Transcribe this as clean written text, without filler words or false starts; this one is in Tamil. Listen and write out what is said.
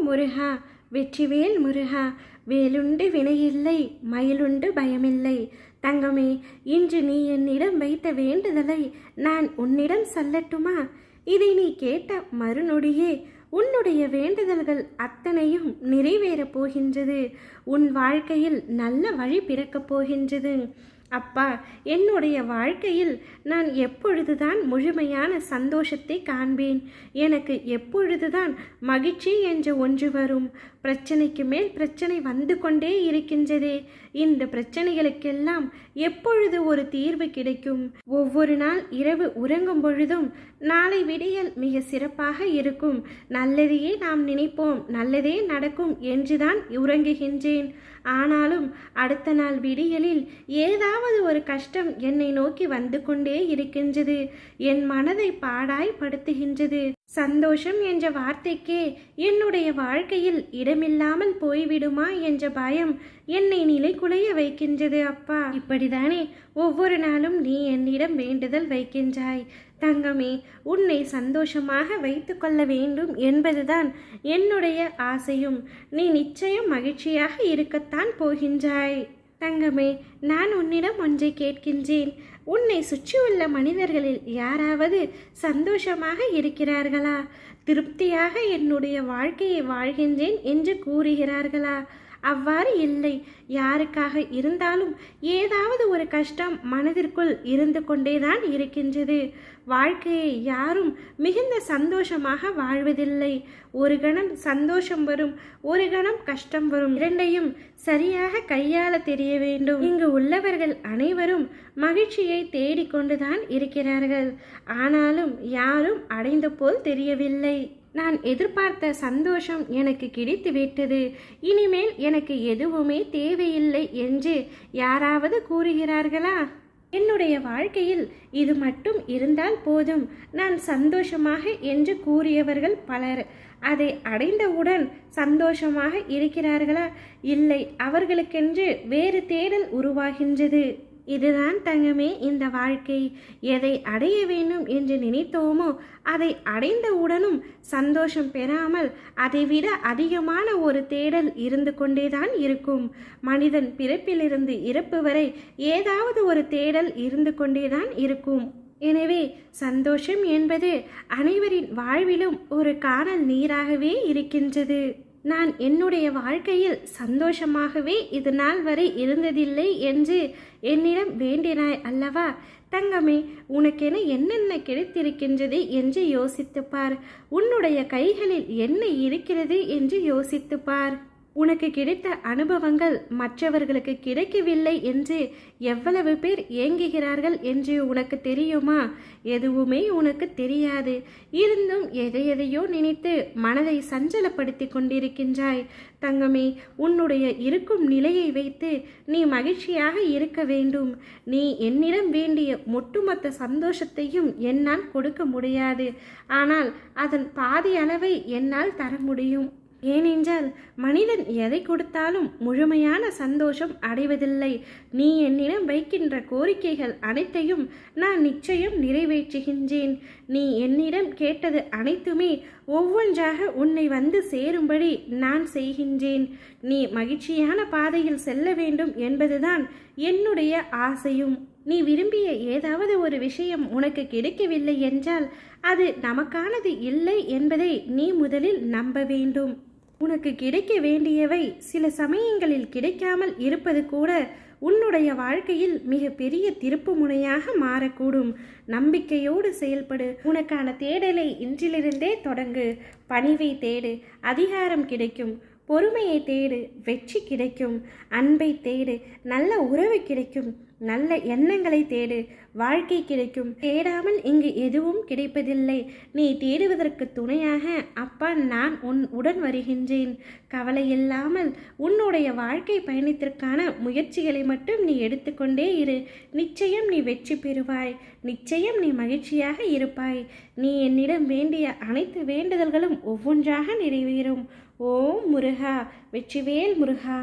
முருகா வெற்றிவேல் முருகா, வேலுண்டு வினையில்லை மயிலுண்டு பயமில்லை. தங்கமே, இன்று நீ என்னிடம் வைத்த வேண்டுதலை நான் உன்னிடம் சொல்லட்டுமா? இதை நீ கேட்ட மறுநொடியே உன்னுடைய வேண்டுதல்கள் அத்தனையும் நிறைவேறப் போகின்றது. உன் வாழ்க்கையில் நல்ல வழி பிறக்கப் போகின்றது. அப்பா, என்னுடைய வாழ்க்கையில் நான் எப்பொழுதுதான் முழுமையான சந்தோஷத்தை காண்பேன்? எனக்கு எப்பொழுதுதான் மகிழ்ச்சி என்ற ஒன்று வரும்? பிரச்சனைக்கு மேல் பிரச்சனை வந்து கொண்டே இருக்கின்றதே. இந்த பிரச்சனைகளுக்கெல்லாம் எப்பொழுது ஒரு தீர்வு கிடைக்கும்? ஒவ்வொரு நாள் இரவு உறங்கும் பொழுதும் நாளை விடியல் மிக சிறப்பாக இருக்கும், நல்லதையே நாம் நினைப்போம், நல்லதே நடக்கும் என்றுதான் உறங்குகின்றேன். ஆனாலும் அடுத்த நாள் விடியலில் ஏதாவது ஒரு கஷ்டம் என்னை நோக்கி வந்து கொண்டே இருக்கின்றது. என் மனதை பாடாய்படுத்துகின்றது. சந்தோஷம் என்ற வார்த்தைக்கே என்னுடைய வாழ்க்கையில் இடமில்லாமல் போய்விடுமா என்ற பயம் என்னை நிலைகுலைய வைக்கின்றது. அப்பா, இப்படிதானே ஒவ்வொரு நாளும் நீ என்னிடம் வேண்டுதல் வைக்கின்றாய்? தங்கமே, உன்னை சந்தோஷமாக வைத்து கொள்ள வேண்டும் என்பதுதான் என்னுடைய ஆசையும். நீ நிச்சயம் மகிழ்ச்சியாக இருக்கத்தான் போகின்றாய். தங்கமே, நான் உன்னிடம் ஒன்றை கேட்கின்றேன். உன்னை சுற்றியுள்ள மனிதர்களில் யாராவது சந்தோஷமாக இருக்கிறார்களா? திருப்தியாக என்னுடைய வாழ்க்கையை வாழ்கின்றேன் என்று கூறுகிறார்களா? அவ்வாறு இல்லை. யாருக்காக இருந்தாலும் ஏதாவது ஒரு கஷ்டம் மனதிற்குள் இருந்து கொண்டேதான் இருக்கின்றது. வாழ்க்கையை யாரும் மிகுந்த சந்தோஷமாக வாழ்வதில்லை. ஒரு கணம் சந்தோஷம் வரும், ஒரு கணம் கஷ்டம் வரும். இரண்டையும் சரியாக கையாள தெரிய வேண்டும். இங்கு உள்ளவர்கள் அனைவரும் மகிழ்ச்சியை தேடிக்கொண்டுதான் இருக்கிறார்கள். ஆனாலும் யாரும் அடைந்த போல் தெரியவில்லை. நான் எதிர்பார்த்த சந்தோஷம் எனக்கு கிடைத்து விட்டது, இனிமேல் எனக்கு எதுவுமே தேவையில்லை என்று யாராவது கூறுகிறார்களா? என்னுடைய வாழ்க்கையில் இது மட்டும் இருந்தால் போதும், நான் சந்தோஷமாக என்று கூறியவர்கள் பலர். அதை அடைந்தவுடன் சந்தோஷமாக இருக்கிறார்களா? இல்லை, அவர்களுக்கென்று வேறு தேடல் உருவாகின்றது. இதுதான் தங்கமே இந்த வாழ்க்கை. எதை அடைய வேண்டும் என்று நினைத்தோமோ அதை அடைந்தவுடனும் சந்தோஷம் பெறாமல் அதைவிட அதிகமான ஒரு தேடல் இருந்து கொண்டேதான் இருக்கும். மனிதன் பிறப்பிலிருந்து இறப்பு வரை ஏதாவது ஒரு தேடல் இருந்து கொண்டேதான் இருக்கும். எனவே சந்தோஷம் என்பது அனைவரின் வாழ்விலும் ஒரு கானல் நீராகவே இருக்கின்றது. நான் என்னுடைய வாழ்க்கையில் சந்தோஷமாகவே இது நாள் வரை இருந்ததில்லை என்று என்னிடம் வேண்டினாய் அல்லவா? தங்கமே, உனக்கென என்னென்ன கிடைத்திருக்கின்றது என்று யோசித்துப்பார். உன்னுடைய கைகளில் என்ன இருக்கிறது என்று யோசித்துப்பார். உனக்கு கிடைத்த அனுபவங்கள் மற்றவர்களுக்கு கிடைக்கவில்லை என்று எவ்வளவு பேர் ஏங்குகிறார்கள் என்று உனக்கு தெரியுமா? எதுவுமே உனக்கு தெரியாது. இருந்தும் எதையோ நினைத்து மனதை சஞ்சலப்படுத்தி கொண்டிருக்கின்றாய். தங்கமே, உன்னுடைய இருக்கும் நிலையை வைத்து நீ மகிழ்ச்சியாக இருக்க வேண்டும். நீ என்னிடம் வேண்டிய ஒட்டுமொத்த சந்தோஷத்தையும் என்னால் கொடுக்க முடியாது. ஆனால் அதன் பாதி அளவை என்னால் தர முடியும். ஏனென்றால் மனிதன் எதை கொடுத்தாலும் முழுமையான சந்தோஷம் அடைவதில்லை. நீ என்னிடம் வைக்கின்ற கோரிக்கைகள் அனைத்தையும் நான் நிச்சயம் நிறைவேற்றுகின்றேன். நீ என்னிடம் கேட்டது அனைத்துமே ஒவ்வொன்றாக உன்னை வந்து சேரும்படி நான் செய்கின்றேன். நீ மகிழ்ச்சியான பாதையில் செல்ல வேண்டும் என்பதுதான் என்னுடைய ஆசையும். நீ விரும்பிய ஏதாவது ஒரு விஷயம் உனக்கு கிடைக்கவில்லை என்றால் அது நமக்கானது இல்லை என்பதை நீ முதலில் நம்ப வேண்டும். உனக்கு கிடைக்க வேண்டியவை சில சமயங்களில் கிடைக்காமல் இருப்பது கூட உன்னுடைய வாழ்க்கையில் மிக பெரிய திருப்பு முனையாக மாறக்கூடும். நம்பிக்கையோடு செயல்படு. உனக்கான தேடலை இன்றிலிருந்தே தொடங்கு. பணிவை தேடு, அதிகாரம் கிடைக்கும். பொறுமையை தேடு, வெற்றி கிடைக்கும். அன்பை தேடு, நல்ல உறவு கிடைக்கும். நல்ல எண்ணங்களை தேடு, வாழ்க்கை கிடைக்கும். தேடாமல் இங்கு எதுவும் கிடைப்பதில்லை. நீ தேடுவதற்கு துணையாக அப்பா நான் உடன் வருகின்றேன். கவலை இல்லாமல் உன்னுடைய வாழ்க்கை பயணத்திற்கான முயற்சிகளை மட்டும் நீ எடுத்துக்கொண்டே இரு. நிச்சயம் நீ வெற்றி பெறுவாய். நிச்சயம் நீ மகிழ்ச்சியாக இருப்பாய். நீ என்னிடம் வேண்டிய அனைத்து வேண்டுதல்களும் ஒவ்வொன்றாக நிறைவேறும். ஓம் முருகா, வெற்றிவேல் முருகா.